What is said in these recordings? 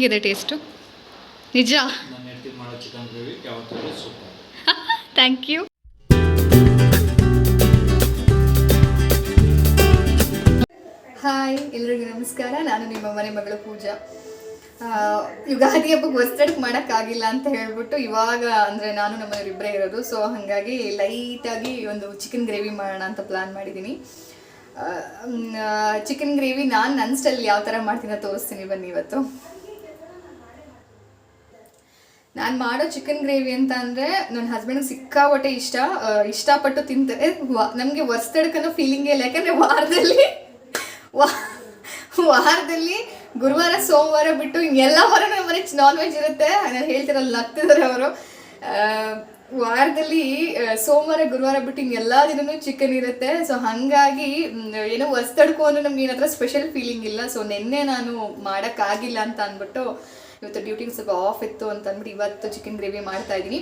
ಹೇಗಿದೆ ಟೇಸ್ಟು? ನಿಜ thank you. Hi, ಎಲ್ರಿಗೂ ನಮಸ್ಕಾರ. ನಾನು ನಿಮ್ಮ ಮನೆ ಮಗಳು ಪೂಜಾ. ಯುಗಾದಿ ಹಬ್ಬಕ್ಕೆ ಹೊಸದಕ್ಕೆ ಮಾಡೋಕ್ಕಾಗಿಲ್ಲ ಅಂತ ಹೇಳ್ಬಿಟ್ಟು ಇವಾಗ ಅಂದರೆ ನಾನು ನಮ್ಮವರಿಬ್ಬರೇ ಇರೋದು. ಸೊ ಹಾಗಾಗಿ ಲೈಟಾಗಿ ಒಂದು ಚಿಕನ್ ಗ್ರೇವಿ ಮಾಡೋಣ ಅಂತ ಪ್ಲ್ಯಾನ್ ಮಾಡಿದ್ದೀನಿ. ಚಿಕನ್ ಗ್ರೇವಿ ನಾನು ನನ್ನ ಸ್ಟೈಲ್ ಯಾವ ಥರ ಮಾಡ್ತೀನಿ ತೋರಿಸ್ತೀನಿ ಬನ್ನಿ. ಇವತ್ತು ನಾನು ಮಾಡೋ ಚಿಕನ್ ಗ್ರೇವಿ ಅಂತ ಅಂದರೆ ನನ್ನ ಹಸ್ಬೆಂಡ್ಗೆ ಸಿಕ್ಕಾಪಟ್ಟೆ ಇಷ್ಟಪಟ್ಟು ತಿಂತಾರೆ. ನಮಗೆ ಹೊಸದಕ್ಕನ್ನೋ ಫೀಲಿಂಗೇ ಇಲ್ಲ. ಯಾಕಂದರೆ ವಾರದಲ್ಲಿ ಗುರುವಾರ ಸೋಮವಾರ ಬಿಟ್ಟು ಎಲ್ಲ ವಾರ ನಮ್ಮ ಮನೆ ನಾನ್ ವೆಜ್ ಇರುತ್ತೆ. ನಾನು ಹೇಳ್ತಿರಲ್ಲ, ನಗ್ತಿದ್ದಾರೆ ಅವರು. ವಾರದಲ್ಲಿ ಸೋಮವಾರ ಗುರುವಾರ ಬಿಟ್ಟು ಎಲ್ಲ ದಿನವೂ ಚಿಕನ್ ಇರುತ್ತೆ. ಸೊ ಹಾಗಾಗಿ ಏನೋ ಹೊಸದಡ್ಕು ಅಂದ್ರೆ ನಮ್ಗೆ ಏನತ್ರ ಸ್ಪೆಷಲ್ ಫೀಲಿಂಗ್ ಇಲ್ಲ. ಸೊ ನಿನ್ನೆ ನಾನು ಮಾಡೋಕ್ಕಾಗಿಲ್ಲ ಅಂತ ಅಂದ್ಬಿಟ್ಟು ಇವತ್ತು ಡ್ಯೂಟಿಗೆ ಸ್ವಲ್ಪ ಆಫ್ ಇತ್ತು ಅಂತ ಅಂದ್ಬಿಟ್ಟು ಇವತ್ತು ಚಿಕನ್ ಗ್ರೇವಿ ಮಾಡ್ತಾ ಇದ್ದೀನಿ.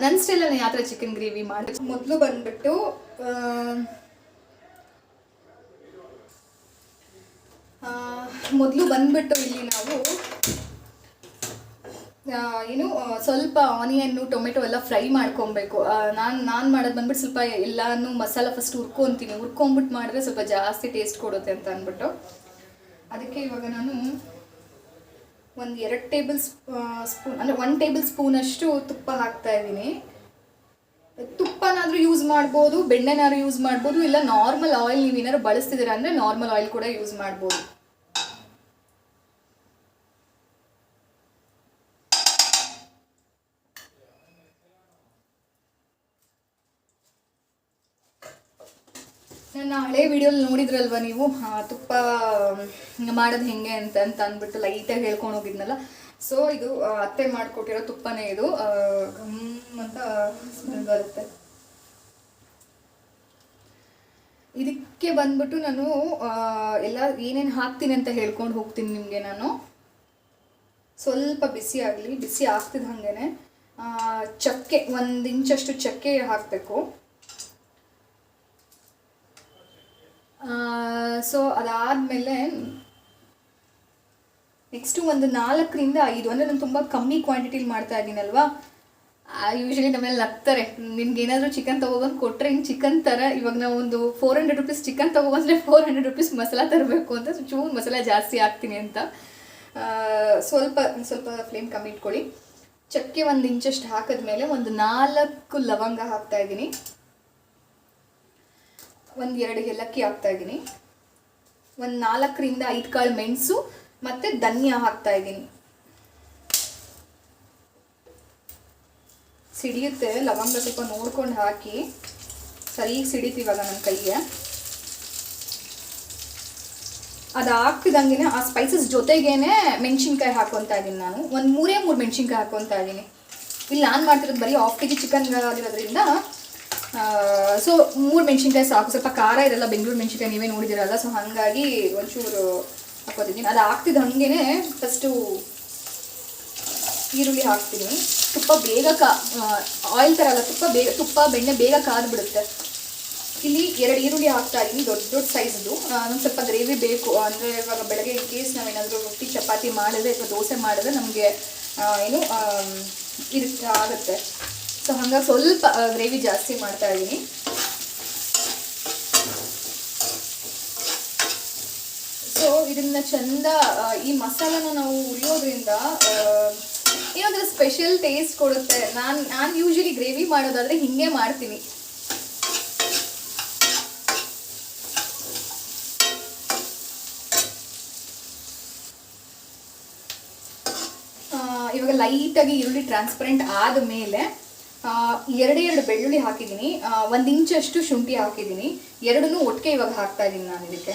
ನನ್ನ ಸ್ಟೈಲಲ್ಲಿ ಯಾವ ಥರ ಚಿಕನ್ ಗ್ರೇವಿ ಮಾಡಿ ಮೊದಲು ಬಂದ್ಬಿಟ್ಟು ಇಲ್ಲಿ ನಾವು ಸ್ವಲ್ಪ ಆನಿಯನ್ನು ಟೊಮೆಟೊ ಎಲ್ಲ ಫ್ರೈ ಮಾಡ್ಕೊಬೇಕು. ನಾನು ಮಾಡೋದು ಬಂದ್ಬಿಟ್ಟು ಸ್ವಲ್ಪ ಎಲ್ಲನೂ ಮಸಾಲ ಫಸ್ಟ್ ಹುರ್ಕೊಂಬಿಟ್ಟು ಮಾಡಿದ್ರೆ ಸ್ವಲ್ಪ ಜಾಸ್ತಿ ಟೇಸ್ಟ್ ಕೊಡುತ್ತೆ ಅಂತ ಅಂದ್ಬಿಟ್ಟು ಅದಕ್ಕೆ ಇವಾಗ ನಾನು ಒಂದು 2 ಟೇಬಲ್ ಸ್ಪೂನ್ ಅಂದರೆ 1 ಟೇಬಲ್ ಸ್ಪೂನಷ್ಟು ತುಪ್ಪ ಹಾಕ್ತಾ ಇದ್ದೀನಿ. ತುಪ್ಪನಾದರೂ ಯೂಸ್ ಮಾಡ್ಬೋದು, ಬೆಣ್ಣೆನಾದ್ರೂ ಯೂಸ್ ಮಾಡ್ಬೋದು, ಇಲ್ಲ ನಾರ್ಮಲ್ ಆಯಿಲ್ ನೀವು ಏನಾದ್ರು ಬಳಸ್ತಿದ್ದೀರಾ ಅಂದರೆ ನಾರ್ಮಲ್ ಆಯಿಲ್ ಕೂಡ ಯೂಸ್ ಮಾಡ್ಬೋದು. ನನ್ನ ಹಳೆ ವಿಡಿಯೋಲಿ ನೋಡಿದ್ರಲ್ವ ನೀವು, ತುಪ್ಪ ಮಾಡೋದು ಹೆಂಗೆ ಅಂತ ಅಂದ್ಬಿಟ್ಟು ಲೈಟಾಗಿ ಹೇಳ್ಕೊಂಡು ಹೋಗಿದ್ನಲ್ಲ. ಸೊ ಇದು ಅತ್ತೆ ಮಾಡಿಕೊಟ್ಟಿರೋ ತುಪ್ಪನೇ. ಇದು ಅಂತ ಸ್ಮೆಲ್ ಬರುತ್ತೆ. ಇದಕ್ಕೆ ಬಂದ್ಬಿಟ್ಟು ನಾನು ಎಲ್ಲ ಏನೇನು ಹಾಕ್ತೀನಿ ಅಂತ ಹೇಳ್ಕೊಂಡು ಹೋಗ್ತೀನಿ ನಿಮಗೆ. ನಾನು ಸ್ವಲ್ಪ ಬಿಸಿ ಆಗ್ತಿದ್ದ ಹಾಗೇನೆ ಚಕ್ಕೆ 1 ಇಂಚಷ್ಟು ಚಕ್ಕೆ ಹಾಕಬೇಕು. ಸೊ ಅದಾದಮೇಲೆ ನೆಕ್ಸ್ಟು ಒಂದು 4ರಿಂದ 5, ಅಂದರೆ ನಾನು ತುಂಬ ಕಮ್ಮಿ ಕ್ವಾಂಟಿಟಿಲಿ ಮಾಡ್ತಾ ಇದ್ದೀನಲ್ವಾ. ಯೂಶ್ವಲಿ ನಮ್ಮೆಲ್ಲ ನಗ್ತಾರೆ, ನಿನ್ಗೇನಾದರೂ ಚಿಕನ್ ತೊಗೊಬಂದು ಕೊಟ್ಟರೆ ಹಿಂಗೆ ಚಿಕನ್ ಥರ. ಇವಾಗ ನಾವು ಒಂದು 400 ರೂಪೀಸ್ ಚಿಕನ್ ತೊಗೊಬಂದರೆ 400 ರೂಪೀಸ್ ಮಸಾಲ ತರಬೇಕು ಅಂತ ಚೂರು ಮಸಾಲ ಜಾಸ್ತಿ ಹಾಕ್ತೀನಿ ಅಂತ. ಸ್ವಲ್ಪ ಫ್ಲೇಮ್ ಕಮ್ಮಿ ಇಟ್ಕೊಳ್ಳಿ. ಚಕ್ಕೆ 1 ಇಂಚಷ್ಟು ಹಾಕಿದ್ಮೇಲೆ ಒಂದು 4 ಲವಂಗ ಹಾಕ್ತಾಯಿದ್ದೀನಿ, 1-2 ಏಲಕ್ಕಿ ಹಾಕ್ತಾಯಿದ್ದೀನಿ, ಒಂದು 4ರಿಂದ 5 ಕಾಳು ಮೆಣಸು ಮತ್ತು ಧನಿಯಾ ಹಾಕ್ತಾಯಿದ್ದೀನಿ. ಸಿಡಿಯುತ್ತೆ ಲವಂಗ, ಸ್ವಲ್ಪ ನೋಡ್ಕೊಂಡು ಹಾಕಿ. ಸರಿಗೆ ಸಿಡಿತು ಇವಾಗ ನನ್ನ ಕೈಗೆ. ಅದು ಹಾಕ್ತಿದಂಗೆ ಆ ಸ್ಪೈಸಸ್ ಜೊತೆಗೇನೆ ಮೆಣಸಿನ್ಕಾಯಿ ಹಾಕ್ಕೊತಾ ಇದ್ದೀನಿ. ನಾನು ಒಂದು 3 ಮೆಣಸಿನ್ಕಾಯಿ ಹಾಕ್ಕೊತಾ ಇದ್ದೀನಿ. ಇಲ್ಲಿ ನಾನು ಮಾಡ್ತಿರೋದು ಬರೀ 1/2 kg ಚಿಕನ್ ಆಗಿರೋದ್ರಿಂದ ಸೊ 3 ಮೆಣಸಿನ್ಕಾಯಿ ಸಾಕು. ಸ್ವಲ್ಪ ಖಾರ ಇರಲ್ಲ, ಬೆಂಗಳೂರು ಮೆಣಸಿನ್ಕಾಯಿ ನೀವೇ ನೋಡಿದಿರಲ್ಲ. ಸೊ ಹಾಗಾಗಿ ಒಂಚೂರು ಹಾಕೋತಿದ್ದೀನಿ. ಅದು ಹಾಕ್ತಿದ್ದ ಹಾಗೇ ಫಸ್ಟು ಈರುಳ್ಳಿ ಹಾಕ್ತೀನಿ. ತುಪ್ಪ ಬೇಗ ಆಯಿಲ್ ಥರ ಅಲ್ಲ, ತುಪ್ಪ ಬೆಣ್ಣೆ ಬೇಗ ಕಾದ್ಬಿಡುತ್ತೆ. ಇಲ್ಲಿ 2 ಈರುಳ್ಳಿ ಹಾಕ್ತಾ ಇದ್ದೀನಿ, ದೊಡ್ಡ ಸೈಜ್ದು. ಒಂದು ಸ್ವಲ್ಪ ಗ್ರೇವಿ ಬೇಕು ಅಂದರೆ ಇವಾಗ ಬೆಳಗ್ಗೆ ಇನ್ ಕೇಸ್ ನಾವೇನಾದರೂ ರೊಟ್ಟಿ ಚಪಾತಿ ಮಾಡಿದ್ರೆ ಅಥವಾ ದೋಸೆ ಮಾಡಿದ್ರೆ ನಮಗೆ ಆಗುತ್ತೆ. ಸೊ ಹಾಗಾಗಿ ಸ್ವಲ್ಪ ಗ್ರೇವಿ ಜಾಸ್ತಿ ಮಾಡ್ತಾ ಇದ್ದೀನಿ. ಸೊ ಇದನ್ನ ಚಂದ ಈ ಮಸಾಲಾನ ನಾವು ಉರಿಯೋದ್ರಿಂದ ಏನಾದರೂ ಸ್ಪೆಷಲ್ ಟೇಸ್ಟ್ ಕೊಡುತ್ತೆ. ನಾನು ಯೂಶಲಿ ಗ್ರೇವಿ ಮಾಡೋದಾದರೆ ಹಿಂಗೆ ಮಾಡ್ತೀನಿ. ಇವಾಗ ಲೈಟಾಗಿ ಈರುಳ್ಳಿ ಟ್ರಾನ್ಸ್ಪರೆಂಟ್ ಆದಮೇಲೆ 2 ಬೆಳ್ಳುಳ್ಳಿ ಹಾಕಿದ್ದೀನಿ, 1 ಇಂಚಷ್ಟು ಶುಂಠಿ ಹಾಕಿದ್ದೀನಿ. ಎರಡನ್ನೂ ಒಟ್ಟಿಗೆ ಇವಾಗ ಹಾಕ್ತಾ ಇದ್ದೀನಿ ನಾನು. ಇದಕ್ಕೆ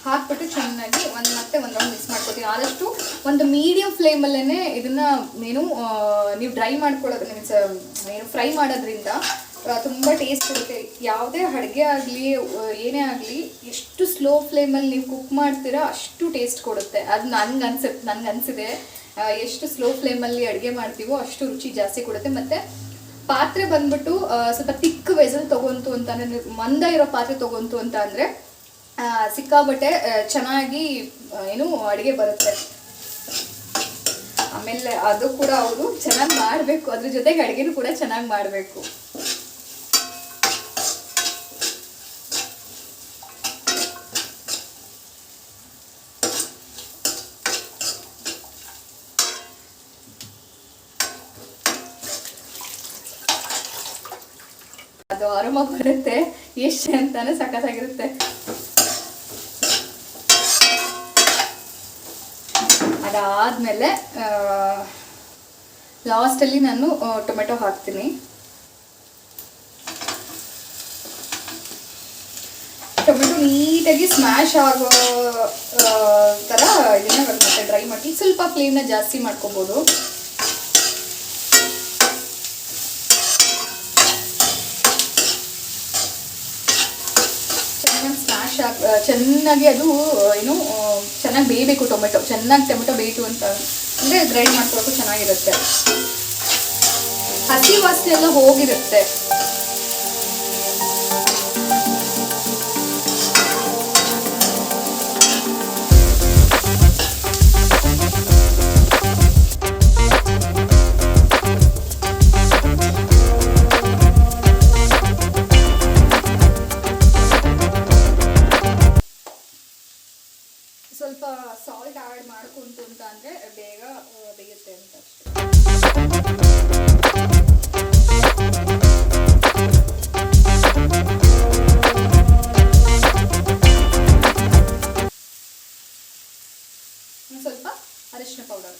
ಹಾಕ್ಬಿಟ್ಟು ಚೆನ್ನಾಗಿ ಮತ್ತೆ ಒಂದು ರೌಂಡ್ ಮಿಕ್ಸ್ ಮಾಡ್ಕೊತೀನಿ. ಆದಷ್ಟು ಒಂದು ಮೀಡಿಯಂ ಫ್ಲೇಮಲ್ಲೇ ಇದನ್ನು ನೀವು ಡ್ರೈ ಮಾಡ್ಕೊಳ್ಳೋದು ಫ್ರೈ ಮಾಡೋದ್ರಿಂದ ತುಂಬ ಟೇಸ್ಟ್ ಕೊಡುತ್ತೆ. ಯಾವುದೇ ಅಡುಗೆ ಆಗಲಿ ಏನೇ ಆಗಲಿ ಎಷ್ಟು ಸ್ಲೋ ಫ್ಲೇಮಲ್ಲಿ ನೀವು ಕುಕ್ ಮಾಡ್ತೀರಾ ಅಷ್ಟು ಟೇಸ್ಟ್ ಕೊಡುತ್ತೆ. ಅದು ನನಗನ್ಸಿದೆ. ಎಷ್ಟು ಸ್ಲೋ ಫ್ಲೇಮಲ್ಲಿ ಅಡುಗೆ ಮಾಡ್ತೀವೋ ಅಷ್ಟು ರುಚಿ ಜಾಸ್ತಿ ಕೊಡುತ್ತೆ. ಮತ್ತು ಪಾತ್ರೆ ಬಂದ್ಬಿಟ್ಟು ಸ್ವಲ್ಪ ತಿಕ್ ವೆಸಲ್ ತೊಗೊಂತು ಅಂತಂದರೆ, ಮಂದ ಇರೋ ಪಾತ್ರೆ ತೊಗೊಂತು ಅಂತ ಅಂದರೆ ಸಿಕ್ಕಾಬಟ್ಟೆ ಚೆನ್ನಾಗಿ ಏನು ಅಡುಗೆ ಬರುತ್ತೆ. ಆಮೇಲೆ ಅದು ಕೂಡ ಅವರು ಚೆನ್ನಾಗಿ ಮಾಡಬೇಕು, ಅದ್ರ ಜೊತೆಗೆ ಅಡುಗೆನೂ ಕೂಡ ಚೆನ್ನಾಗಿ ಮಾಡಬೇಕು. ಅದು ಆರಾಮ ಬರುತ್ತೆ, ಎಷ್ಟು ಅಂತಾನೆ ಸಖತ್ತಾಗಿರುತ್ತೆ. ಅದಾದಮೇಲೆ ಲಾಸ್ಟಲ್ಲಿ ನಾನು ಟೊಮೆಟೊ ಹಾಕ್ತೀನಿ. ಟೊಮೆಟೊ ನೀಟಾಗಿ ಸ್ಮ್ಯಾಶ್ ಆಗೋ ಥರ ಇದನ್ನ ಮತ್ತೆ ಡ್ರೈ ಮಾಡಿ ಸ್ವಲ್ಪ ಫ್ಲೇಮ್ನ ಜಾಸ್ತಿ ಮಾಡ್ಕೋಬೋದು. ಚೆನ್ನಾಗಿ ಅದು ಏನು ಚೆನ್ನಾಗಿ ಬೇಯಬೇಕು. ಚೆನ್ನಾಗಿ ಟೊಮೆಟೊ ಬೇಯಿತು ಅಂತ ಅಂದರೆ ಗ್ರೈಂಡ್ ಮಾಡ್ಕೊಳಕ್ಕೂ ಚೆನ್ನಾಗಿರುತ್ತೆ. ಹಸಿ ವಾಸನೆ ಎಲ್ಲ ಹೋಗಿರುತ್ತೆ. ಸ್ವಲ್ಪ ಸಾಲ್ಟ್ ಆ್ಯಡ್ ಮಾಡ್ಕೊಂತು ಅಂತ ಅಂದರೆ ಬೇಗ ಬೇಯುತ್ತೆ ಅಂತ ಅಷ್ಟೇ. ಸ್ವಲ್ಪ ಅರಿಶಿನ ಪೌಡರ್,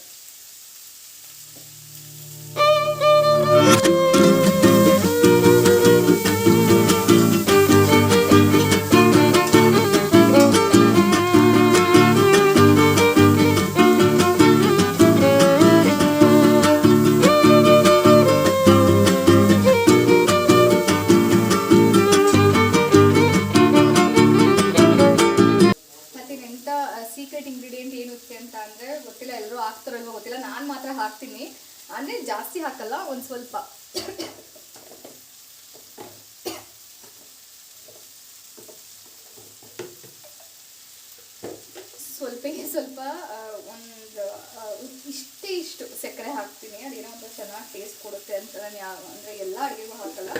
ಸೀಕ್ರೆಟ್ ಇಂಗ್ರೀಡಿಯೆಂಟ್ ಏನುತ್ತೆ ಅಂತ ಅಂದರೆ ಗೊತ್ತಿಲ್ಲ, ಎಲ್ಲರೂ ಹಾಕ್ತಾರಲ್ವ ಗೊತ್ತಿಲ್ಲ. ನಾನು ಮಾತ್ರ ಹಾಕ್ತೀನಿ, ಅಂದರೆ ಜಾಸ್ತಿ ಹಾಕಲ್ಲ, ಒಂದು ಸ್ವಲ್ಪ. ಸ್ವಲ್ಪ ಒಂದು ಇಷ್ಟು ಸಕ್ಕರೆ ಹಾಕ್ತೀನಿ. ಅದೇನೋ ಒಂದು ಚೆನ್ನಾಗಿ ಟೇಸ್ಟ್ ಕೊಡುತ್ತೆ ಅಂತ ನಾನು ಅಂದರೆ ಎಲ್ಲ ಅಡುಗೆಗೂ ಹಾಕಲ್ಲ,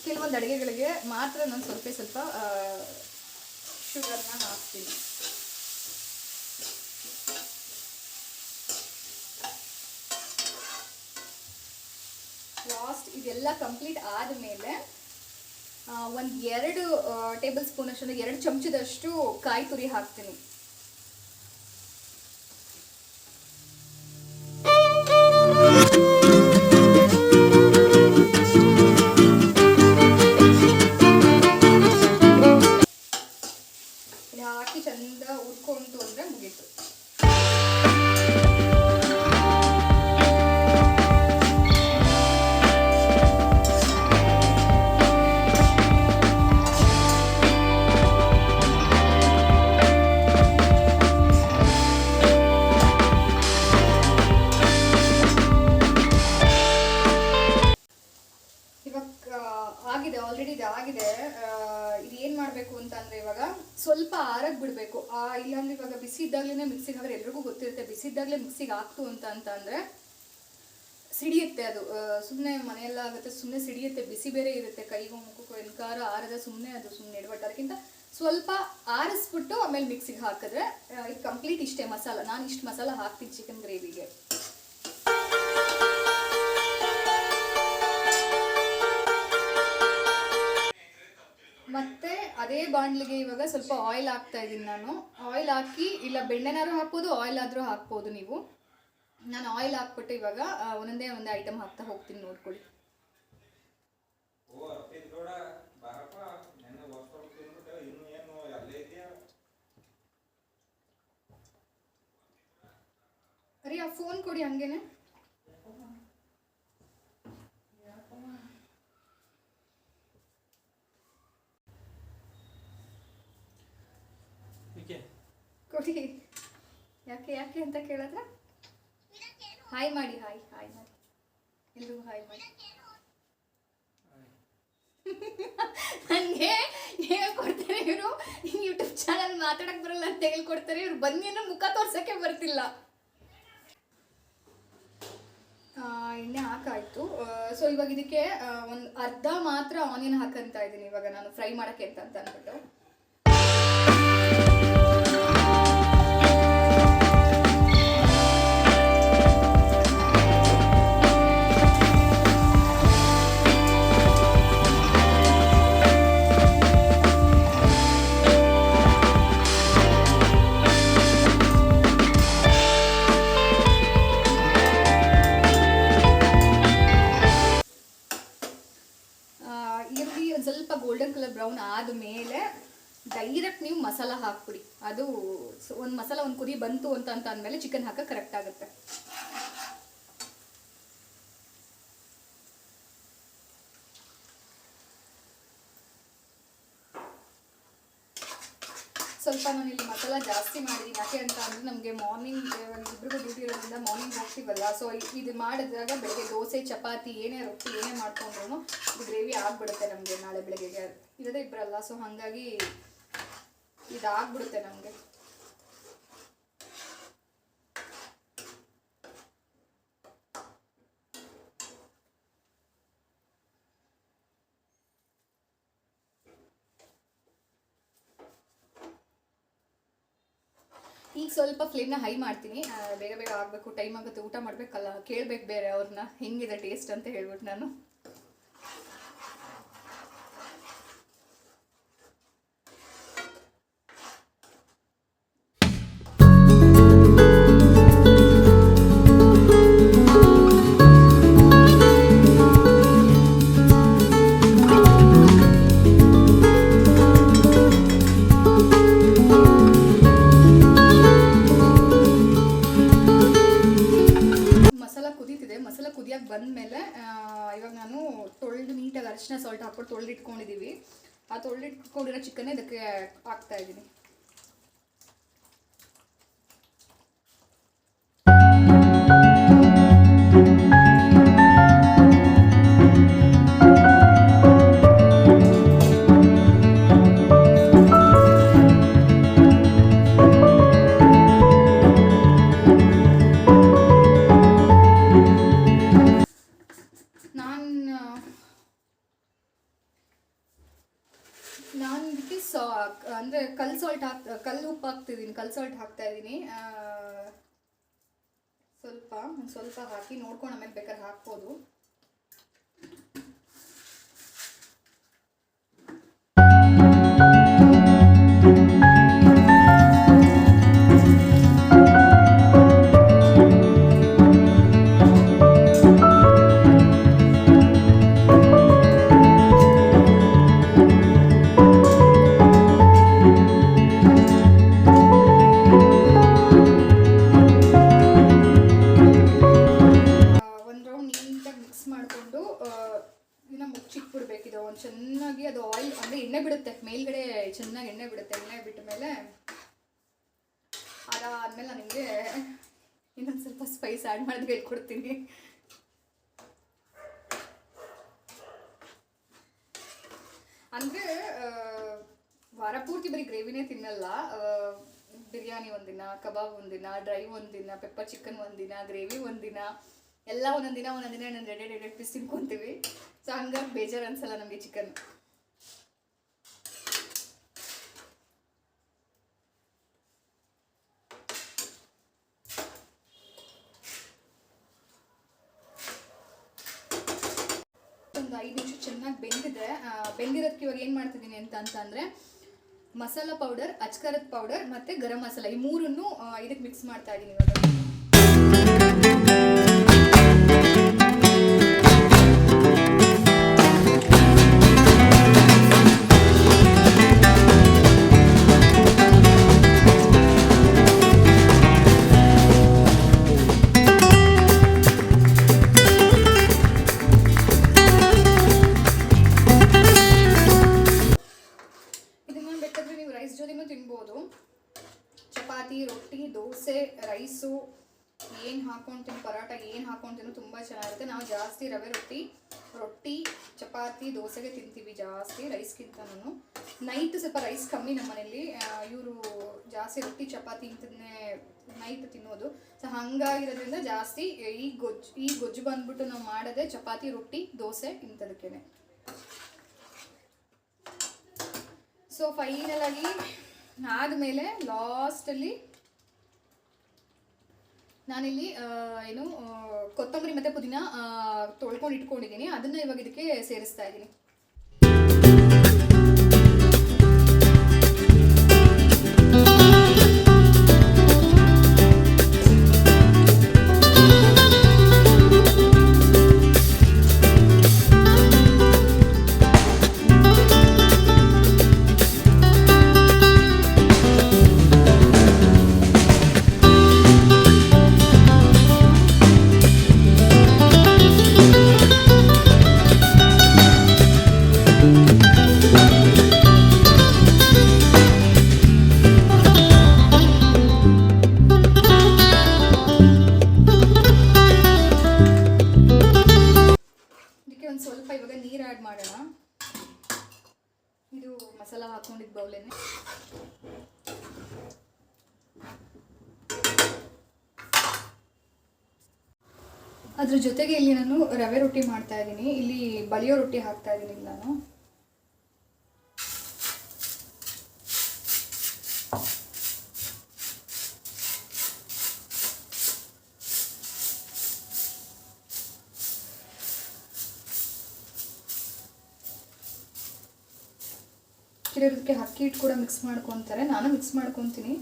ಕೆಲವೊಂದು ಅಡುಗೆಗಳಿಗೆ ಮಾತ್ರ ನಾನು ಸ್ವಲ್ಪ ಶುಗರ್ನ ಹಾಕ್ತೀನಿ. ಲಾಸ್ಟ್ ಇದೆಲ್ಲ ಕಂಪ್ಲೀಟ್ ಆದಮೇಲೆ ಒಂದು 2 ಟೇಬಲ್ ಸ್ಪೂನ್ ಅಷ್ಟು, 2 ಚಮಚದಷ್ಟು ಕಾಯಿ ತುರಿ ಹಾಕ್ತೀನಿ. ಹಾಕಿ ಚಂದ ಉರ್ಕೊಂಡು ಅಂದರೆ ಮುಗೀತು. ಆಲ್ರೆಡಿ ಇದಾಗಿದೆ. ಇದು ಏನು ಮಾಡಬೇಕು ಅಂತಂದರೆ ಇವಾಗ ಸ್ವಲ್ಪ ಆರಕ್ಕೆ ಬಿಡಬೇಕು. ಇಲ್ಲಾಂದ್ರೆ ಇವಾಗ ಬಿಸಿ ಇದ್ದಾಗಲೇ ಮಿಕ್ಸಿಗೆ ಹಾಕಿದ್ರೆ ಎಲ್ರಿಗೂ ಗೊತ್ತಿರುತ್ತೆ, ಬಿಸಿ ಇದ್ದಾಗಲೇ ಮಿಕ್ಸಿಗೆ ಹಾಕ್ತು ಅಂತಂದರೆ ಸಿಡಿಯುತ್ತೆ. ಅದು ಸುಮ್ಮನೆ ಮನೆಯೆಲ್ಲ ಆಗುತ್ತೆ, ಸುಮ್ಮನೆ ಸಿಡಿಯುತ್ತೆ. ಬಿಸಿ ಬೇರೆ ಇರುತ್ತೆ, ಕೈಗೂ ಮುಖಕ್ಕೂ ಎನ್ಕಾರ ಆರದ ಸುಮ್ಮನೆ ಎಡವಟ್ಟು. ಅದಕ್ಕಿಂತ ಸ್ವಲ್ಪ ಆರಿಸ್ಬಿಟ್ಟು ಆಮೇಲೆ ಮಿಕ್ಸಿಗೆ ಹಾಕಿದ್ರೆ ಇದು ಕಂಪ್ಲೀಟ್ ಇಷ್ಟೇ ಮಸಾಲ. ನಾನು ಇಷ್ಟು ಮಸಾಲ ಹಾಕ್ತೀನಿ ಚಿಕನ್ ಗ್ರೇವಿಗೆ. ಮತ್ತೆ ಅದೇ ಬಾಣಲಿಗೆ ಇವಾಗ ಸ್ವಲ್ಪ ಆಯಿಲ್ ಹಾಕ್ತಾ ಇದ್ದೀನಿ ನಾನು. ಆಯಿಲ್ ಹಾಕಿ, ಇಲ್ಲ ಬೆಣ್ಣೆನಾದ್ರೂ ಹಾಕ್ಬೋದು, ಆಯಿಲ್ ಆದರೂ ಹಾಕ್ಬೋದು ನೀವು. ನಾನು ಆಯಿಲ್ ಹಾಕ್ಬಿಟ್ಟು ಇವಾಗ ಒಂದೊಂದೇ ಐಟಮ್ ಹಾಕ್ತಾ ಹೋಗ್ತೀನಿ, ನೋಡ್ಕೊಳ್ಳಿ. ಅರಿ ಆ ಫೋನ್ ಕೊಡಿ ಹಂಗೇನೆ. ಕೊಡಿ. ಯಾಕೆ ಅಂತ ಕೇಳಿದ್ರೆ ಹಾಯ್ ಮಾಡಿ, ಹಾಯ್ ಮಾಡಿ, ಎಲ್ರಿಗೂ ಹಾಯ್ ಮಾಡಿ. ನನಗೆ ಹೇಳ್ಕೊಡ್ತಾರೆ ಇವರು, ಯೂಟ್ಯೂಬ್ ಚಾನಲ್ ಮಾತಾಡಕ್ಕೆ ಬರಲ್ಲ ಅಂತ ಹೇಳ್ಕೊಡ್ತಾರೆ ಇವ್ರು, ಬನ್ನಿ ಅನ್ನೋ ಮುಖ ತೋರ್ಸೋಕ್ಕೆ ಬರ್ತಿಲ್ಲ. ಎಣ್ಣೆ ಹಾಕಾಯ್ತು. ಸೊ ಇವಾಗ ಇದಕ್ಕೆ ಒಂದು ಅರ್ಧ ಮಾತ್ರ ಆನಿಯನ್ ಹಾಕಂತ ಇದ್ದೀನಿ ಇವಾಗ ನಾನು ಫ್ರೈ ಮಾಡೋಕ್ಕೆ ಅಂತ ಅಂದ್ಬಿಟ್ಟು. ಈರುಳ್ಳಿ ಒಂದು ಸ್ವಲ್ಪ ಗೋಲ್ಡನ್ ಕಲರ್ ಬ್ರೌನ್ ಆದಮೇಲೆ ಡೈರೆಕ್ಟ್ ನೀವು ಮಸಾಲ ಹಾಕ್ಬಿಡಿ. ಅದು ಒಂದು ಮಸಾಲ ಒಂದು ಕುದಿ ಬಂತು ಅಂತ ಅಂದಮೇಲೆ ಚಿಕನ್ ಹಾಕಕ್ಕೆ ಕರೆಕ್ಟ್ ಆಗುತ್ತೆ. ಸ್ವಲ್ಪ ನಾನು ಇಲ್ಲಿ ಮಸಾಲ ಜಾಸ್ತಿ ಮಾಡಿದ್ದೀನಿ. ಯಾಕೆ ಅಂತ ಅಂದರೆ ನಮಗೆ ಮಾರ್ನಿಂಗ್ ಇಬ್ಬರಿಗೂ ಡ್ಯೂಟಿ ಇರೋದ್ರಿಂದ ಮಾರ್ನಿಂಗ್ ಹೋಗ್ತೀವಲ್ಲ, ಸೊ ಇದು ಮಾಡಿದಾಗ ಬೆಳಗ್ಗೆ ದೋಸೆ ಚಪಾತಿ ಏನೇ ರೊಟ್ಟಿ ಏನೇ ಮಾಡ್ಕೊಂಡ್ರು ಇದು ಗ್ರೇವಿ ಆಗಿಬಿಡುತ್ತೆ ನಮಗೆ ನಾಳೆ ಬೆಳಗ್ಗೆಗೆ. ಇರೋದೇ ಇಬ್ಬರಲ್ಲ, ಸೊ ಹಾಗಾಗಿ ಇದಾಗ್ಬಿಡುತ್ತೆ ನಮಗೆ. ಈಗ ಸ್ವಲ್ಪ ಫ್ಲೇಮ್ನ ಹೈ ಮಾಡ್ತೀನಿ, ಬೇಗ ಬೇಗ ಆಗಬೇಕು, ಟೈಮ್ ಆಗುತ್ತೆ, ಊಟ ಮಾಡಬೇಕಲ್ಲ, ಕೇಳಬೇಕು ಬೇರೆ ಅವ್ರನ್ನ ಹೆಂಗಿದೆ ಟೇಸ್ಟ್ ಅಂತ ಹೇಳ್ಬಿಟ್ಟು ನಾನು. ಬಂದಮೇಲೆ ಇವಾಗ ನಾನು ನೀಟಾಗಿ ಅರಿಶಿನ ಸಾಲ್ಟ್ ಹಾಕ್ಬಿಟ್ಟು ತೊಳೆದಿಟ್ಕೊಂಡಿದ್ದೀವಿ. ಆ ತೊಳೆದಿಟ್ಕೊಂಡಿರೋ ಚಿಕನ್ ಇದಕ್ಕೆ ಹಾಕ್ತಾ ಇದ್ದೀನಿ. ನಾನು ಇದಕ್ಕೆ ಅಂದರೆ ಕಲ್ಲು ಉಪ್ಪು ಹಾಕ್ತಿದ್ದೀನಿ, ಕಲ್ ಸಾಲ್ಟ್ ಹಾಕ್ತಾ ಇದ್ದೀನಿ. ಸ್ವಲ್ಪ ಹಾಕಿ ನೋಡ್ಕೊಂಡು ಆಮೇಲೆ ಬೇಕಾದ್ರೆ ಹಾಕ್ಬೋದು. ಮುಚ್ಚಿಟ್ಬಿಡ್ಬೇಕಿದು ಒಂದು ಚೆನ್ನಾಗಿ. ಅದು ಆಯಿಲ್ ಅಂದರೆ ಎಣ್ಣೆ ಬಿಡುತ್ತೆ ಮೇಲ್ಗಡೆ, ಚೆನ್ನಾಗಿ ಎಣ್ಣೆ ಬಿಡುತ್ತೆ. ಎಣ್ಣೆ ಬಿಟ್ಟ ಮೇಲೆ ಅದಾದಮೇಲೆ ನಾನು ನಿಮಗೆ ಇನ್ನೊಂದು ಸ್ವಲ್ಪ ಸ್ಪೈಸ್ ಆ್ಯಡ್ ಮಾಡೋದು ಹೇಳ್ಕೊಡ್ತೀನಿ. ಅಂದರೆ ವಾರ ಪೂರ್ತಿ ಬರೀ ಗ್ರೇವಿನೇ ತಿನ್ನಲ್ಲ. ಬಿರಿಯಾನಿ ಒಂದಿನ, ಕಬಾಬ್ ಒಂದಿನ, ಡ್ರೈ ಒಂದಿನ, ಪೆಪ್ಪರ್ ಚಿಕನ್ ಒಂದಿನ, ಗ್ರೇವಿ ಒಂದಿನ, ಎಲ್ಲ ಒಂದೊಂದಿನ ನಾನು ಎರಡೆರಡು ಪೀಸ್ ತಿನ್ಕೊತೀವಿ. ಸೊ ಹಂಗಾಗಿ ಬೇಜಾರು ಅನ್ಸಲ್ಲ ನಮಗೆ ಚಿಕನ್. ಒಂದು 5 ನಿಮಿಷ ಚೆನ್ನಾಗಿ ಬೆಂದಿರೋದಕ್ಕೆ ಇವಾಗ ಏನು ಮಾಡ್ತಿದ್ದೀನಿ ಅಂತಂದರೆ ಮಸಾಲ ಪೌಡರ್, ಅಚ್ಕಾರದ ಪೌಡರ್ ಮತ್ತು ಗರಂ ಮಸಾಲ ಈ ಮೂರನ್ನು ಇದಕ್ಕೆ ಮಿಕ್ಸ್ ಮಾಡ್ತಾ ಇದ್ದೀನಿ ಇವಾಗ. ತಿನ್ಬೋದು, ಚಪಾತಿ, ರೊಟ್ಟಿ, ದೋಸೆ, ರೈಸು ಏನು ಹಾಕ್ಕೊಂಡು ಪರೋಟ ಏನು ಹಾಕ್ಕೊಂಡು ತುಂಬ ಚೆನ್ನಾಗಿರುತ್ತೆ. ನಾವು ಜಾಸ್ತಿ ರವೆ ರೊಟ್ಟಿ ರೊಟ್ಟಿ ಚಪಾತಿ ದೋಸೆಗೆ ತಿಂತೀವಿ ಜಾಸ್ತಿ ರೈಸ್ಗಿಂತ. ನಾನು ನೈಟ್ ಸ್ವಲ್ಪ ರೈಸ್ ಕಮ್ಮಿ ನಮ್ಮ ಮನೇಲಿ, ಇವರು ಜಾಸ್ತಿ ರೊಟ್ಟಿ ಚಪಾತಿ ಇಂಥದನ್ನೇ ನೈಟ್ ತಿನ್ನೋದು. ಸೊ ಹಾಗಾಗಿರೋದ್ರಿಂದ ಜಾಸ್ತಿ ಈ ಗೊಜ್ಜು ಬಂದ್ಬಿಟ್ಟು ನಾವು ಮಾಡೋದೇ ಚಪಾತಿ ರೊಟ್ಟಿ ದೋಸೆ ಇಂಥದಕ್ಕೇನೆ. ಸೊ ಫೈನಲ್ ಆಗಿ ಆದಮೇಲೆ ಲಾಸ್ಟಲ್ಲಿ ನಾನಿಲ್ಲಿ ಕೊತ್ತಂಬರಿ ಮತ್ತು ಪುದೀನ ತೊಳ್ಕೊಂಡು ಇಟ್ಕೊಂಡಿದ್ದೀನಿ, ಅದನ್ನು ಇವಾಗ ಇದಕ್ಕೆ ಸೇರಿಸ್ತಾ ಇದ್ದೀನಿ. ಸ್ವಲ್ಪ ಇವಾಗ ನೀರು ಆ್ಯಡ್ ಮಾಡೋಣ. ಇದು ಮಸಾಲ ಹಾಕೊಂಡಿದ್ದ ಬೌಲೇನೆ. ಅದ್ರ ಜೊತೆಗೆ ಇಲ್ಲಿ ನಾನು ರವೆ ರೊಟ್ಟಿ ಮಾಡ್ತಾ ಇದ್ದೀನಿ. ಇಲ್ಲಿ ಬಲಿಯೋ ರೊಟ್ಟಿ ಹಾಕ್ತಾ ಇದ್ದೀನಿ ನಾನು. ಕೆಲವರಿಗೆ ಅಕ್ಕಿ ಹಿಟ್ಟು ಕೂಡ ಮಿಕ್ಸ್ ಮಾಡ್ಕೊತಾರೆ, ನಾನು ಮಿಕ್ಸ್ ಮಾಡ್ಕೊತೀನಿ.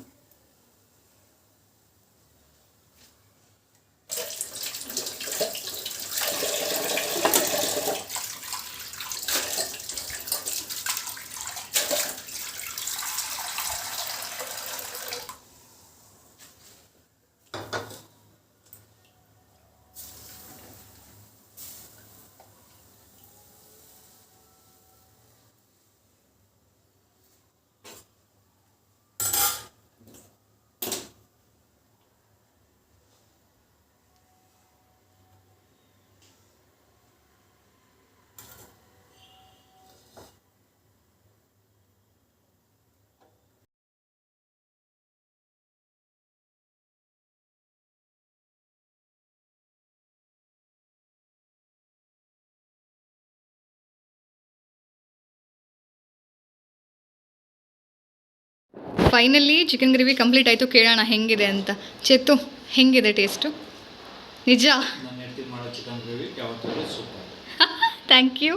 ಫೈನಲಿ ಚಿಕನ್ ಗ್ರೇವಿ ಕಂಪ್ಲೀಟ್ ಆಯಿತು. ಕೇಳೋಣ ಹೆಂಗಿದೆ ಅಂತ. ಚೇತು ಹೆಂಗಿದೆ ಟೇಸ್ಟು? ನಿಜ ಥ್ಯಾಂಕ್ ಯು.